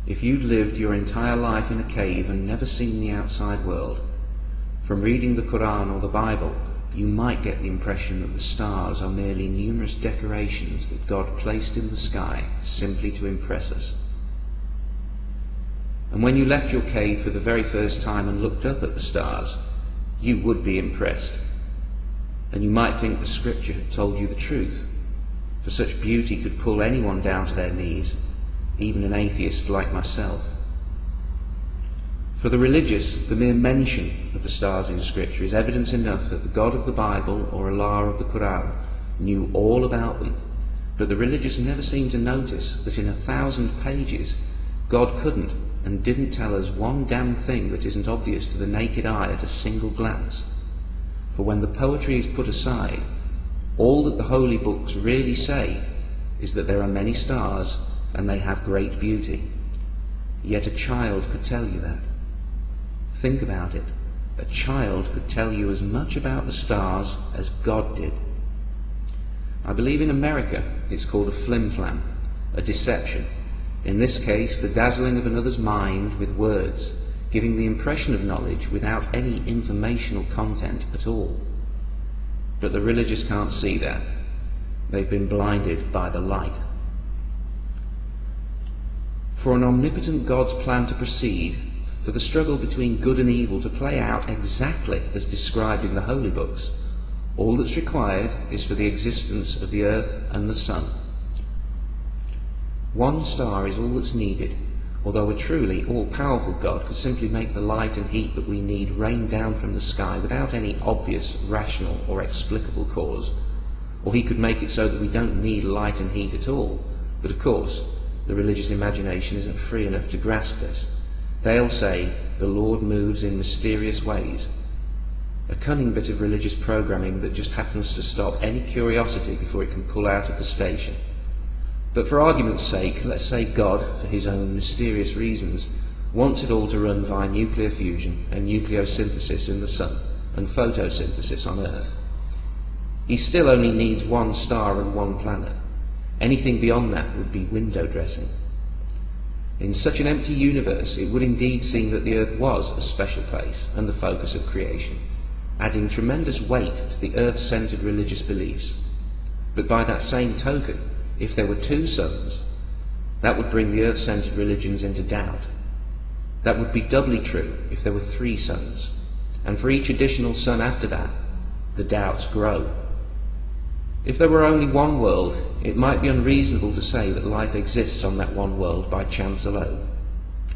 If you'd lived your entire life in a cave and never seen the outside world, from reading the Quran or the Bible, you might get the impression that the stars are merely numerous decorations that God placed in the sky simply to impress us. And when you left your cave for the very first time and looked up at the stars, you would be impressed. And you might think the scripture had told you the truth, for such beauty could pull anyone down to their knees, even an atheist like myself. For the religious, the mere mention of the stars in scripture is evidence enough that the God of the Bible or Allah of the Quran knew all about them, but the religious never seem to notice that in 1,000 pages God couldn't and didn't tell us one damn thing that isn't obvious to the naked eye at a single glance. For when the poetry is put aside, all that the holy books really say is that there are many stars and they have great beauty. Yet a child could tell you that. Think about it. A child could tell you as much about the stars as God did. I believe in America it's called a flim-flam, a deception. In this case, the dazzling of another's mind with words, giving the impression of knowledge without any informational content at all. But the religious can't see that. They've been blinded by the light. For an omnipotent God's plan to proceed, for the struggle between good and evil to play out exactly as described in the holy books, all that's required is for the existence of the earth and the sun. One star is all that's needed, although a truly all-powerful God could simply make the light and heat that we need rain down from the sky without any obvious, rational or explicable cause. Or he could make it so that we don't need light and heat at all. But of course, the religious imagination isn't free enough to grasp this. They'll say, the Lord moves in mysterious ways. A cunning bit of religious programming that just happens to stop any curiosity before it can pull out of the station. But for argument's sake, let's say God, for his own mysterious reasons, wants it all to run via nuclear fusion and nucleosynthesis in the sun and photosynthesis on Earth. He still only needs one star and one planet. Anything beyond that would be window dressing. In such an empty universe, it would indeed seem that the Earth was a special place and the focus of creation, adding tremendous weight to the Earth-centered religious beliefs. But by that same token, if there were two suns, that would bring the Earth-centered religions into doubt. That would be doubly true if there were three suns, and for each additional sun after that, the doubts grow. If there were only one world, it might be unreasonable to say that life exists on that one world by chance alone.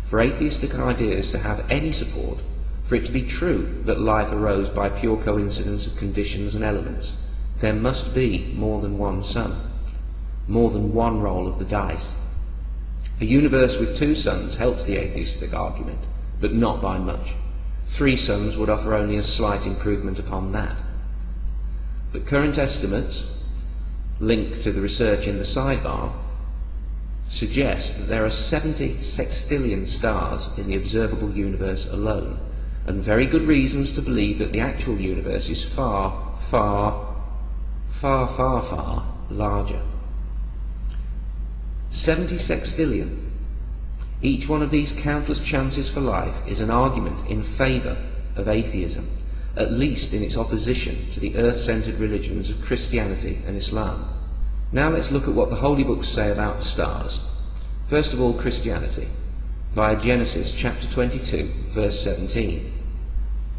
For atheistic ideas to have any support, for it to be true that life arose by pure coincidence of conditions and elements, there must be more than one sun, more than one roll of the dice. A universe with two suns helps the atheistic argument, but not by much. Three suns would offer only a slight improvement upon that. But current estimates, linked to the research in the sidebar, suggest that there are 70 sextillion stars in the observable universe alone, and very good reasons to believe that the actual universe is far, far, far, far, far larger. 70 sextillion. Each one of these countless chances for life is an argument in favour of atheism, at least in its opposition to the earth-centered religions of Christianity and Islam. Now let's look at what the holy books say about the stars. First of all, Christianity, via Genesis chapter 22, verse 17.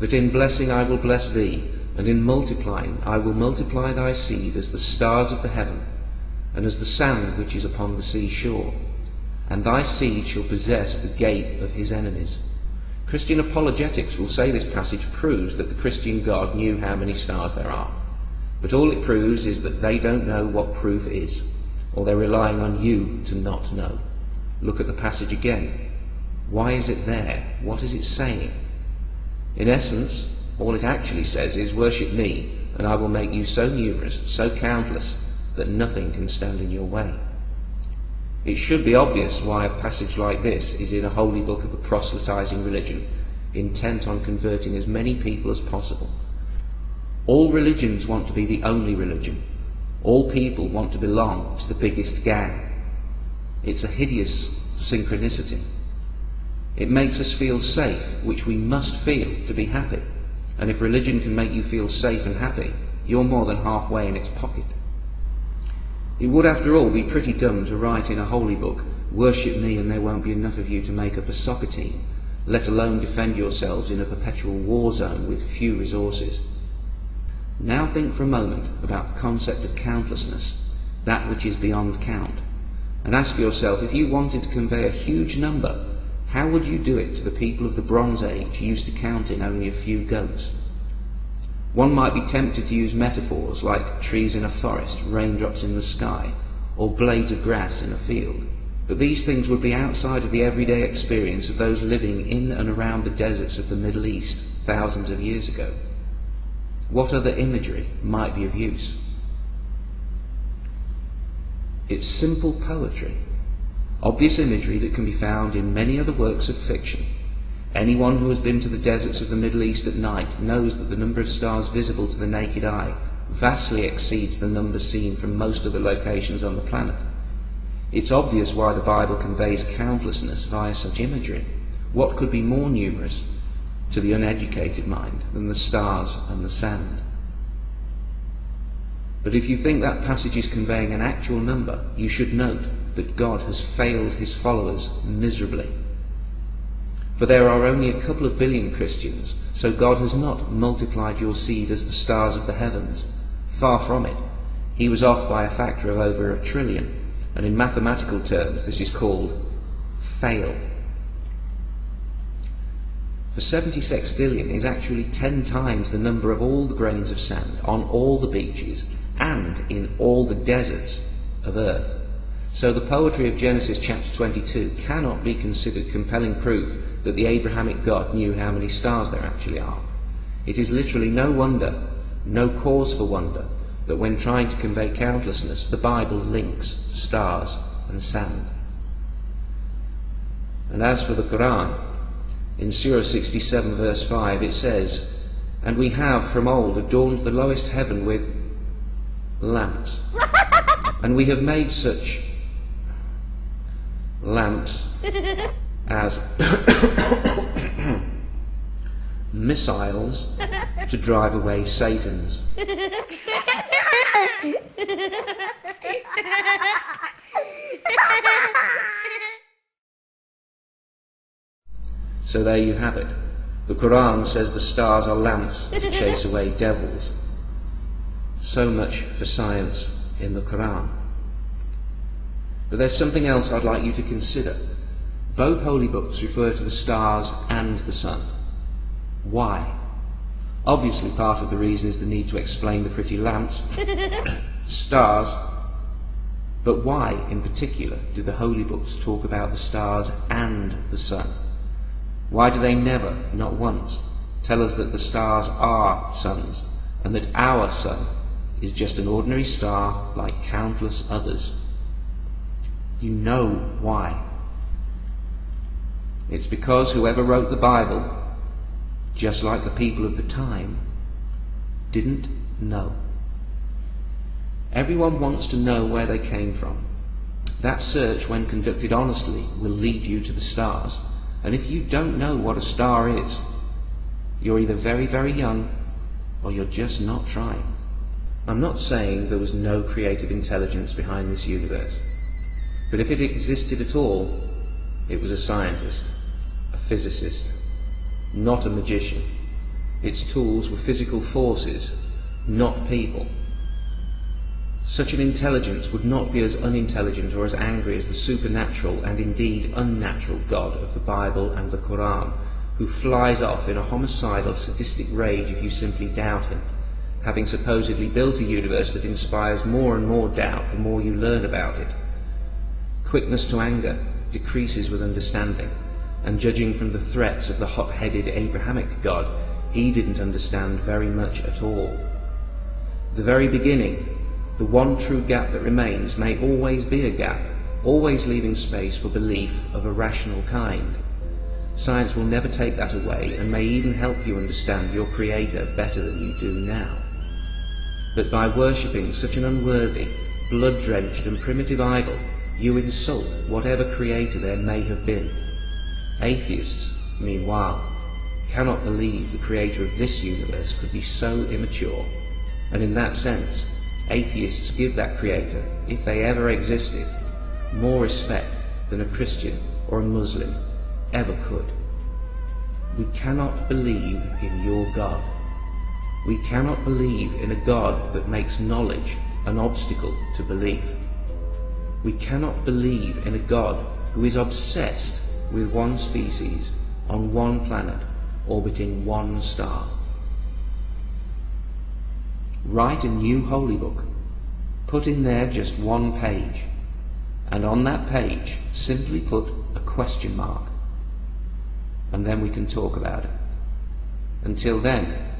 That in blessing I will bless thee, and in multiplying I will multiply thy seed as the stars of the heaven, and as the sand which is upon the sea shore. And thy seed shall possess the gate of his enemies. Christian apologetics will say this passage proves that the Christian God knew how many stars there are. But all it proves is that they don't know what proof is, or they're relying on you to not know. Look at the passage again. Why is it there? What is it saying? In essence, all it actually says is, worship me, and I will make you so numerous, so countless, that nothing can stand in your way. It should be obvious why a passage like this is in a holy book of a proselytizing religion, intent on converting as many people as possible. All religions want to be the only religion. All people want to belong to the biggest gang. It's a hideous synchronicity. It makes us feel safe, which we must feel to be happy. And if religion can make you feel safe and happy, you're more than halfway in its pocket. It would, after all, be pretty dumb to write in a holy book, "Worship me and there won't be enough of you to make up a soccer team," let alone defend yourselves in a perpetual war zone with few resources. Now think for a moment about the concept of countlessness, that which is beyond count, and ask yourself, if you wanted to convey a huge number, how would you do it to the people of the Bronze Age used to count in only a few goats? One might be tempted to use metaphors like trees in a forest, raindrops in the sky, or blades of grass in a field, but these things would be outside of the everyday experience of those living in and around the deserts of the Middle East thousands of years ago. What other imagery might be of use? It's simple poetry, obvious imagery that can be found in many other works of fiction. Anyone who has been to the deserts of the Middle East at night knows that the number of stars visible to the naked eye vastly exceeds the number seen from most other locations on the planet. It's obvious why the Bible conveys countlessness via such imagery. What could be more numerous to the uneducated mind than the stars and the sand? But if you think that passage is conveying an actual number, you should note that God has failed his followers miserably. For there are only a couple of billion Christians, so God has not multiplied your seed as the stars of the heavens. Far from it. He was off by a factor of over 1 trillion, and in mathematical terms this is called fail. For 70 sextillion is actually 10 times the number of all the grains of sand on all the beaches and in all the deserts of earth. So the poetry of Genesis chapter 22 cannot be considered compelling proof that the Abrahamic God knew how many stars there actually are. It is literally no wonder, no cause for wonder, that when trying to convey countlessness, the Bible links stars and sand. And as for the Quran, in Surah 67 verse 5 it says, "And we have from old adorned the lowest heaven with lamps, and we have made such lamps as missiles to drive away Satans." So there you have it. The Quran says the stars are lamps to chase away devils. So much for science in the Quran. But there's something else I'd like you to consider. Both holy books refer to the stars and the sun. Why? Obviously part of the reason is the need to explain the pretty lamps, stars, but why in particular do the holy books talk about the stars and the sun? Why do they never, not once, tell us that the stars are suns and that our sun is just an ordinary star like countless others? You know why. It's because whoever wrote the Bible, just like the people of the time, didn't know. Everyone wants to know where they came from. That search, when conducted honestly, will lead you to the stars. And if you don't know what a star is, you're either very, very young, or you're just not trying. I'm not saying there was no creative intelligence behind this universe, but if it existed at all, it was a scientist, a physicist, not a magician. Its tools were physical forces, not people. Such an intelligence would not be as unintelligent or as angry as the supernatural and indeed unnatural God of the Bible and the Quran, who flies off in a homicidal, sadistic rage if you simply doubt him, having supposedly built a universe that inspires more and more doubt the more you learn about it. Quickness to anger decreases with understanding, and judging from the threats of the hot-headed Abrahamic God, he didn't understand very much at all. The very beginning, the one true gap that remains, may always be a gap, always leaving space for belief of a rational kind. Science will never take that away, and may even help you understand your Creator better than you do now. But by worshipping such an unworthy, blood-drenched and primitive idol, you insult whatever Creator there may have been. Atheists, meanwhile, cannot believe the creator of this universe could be so immature, and in that sense, atheists give that creator, if they ever existed, more respect than a Christian or a Muslim ever could. We cannot believe in your God. We cannot believe in a God that makes knowledge an obstacle to belief. We cannot believe in a God who is obsessed with one species on one planet orbiting one star. Write a new holy book. Put in there just one page, and on that page simply put a question mark, and then we can talk about it. Until then,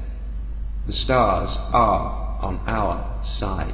the stars are on our side.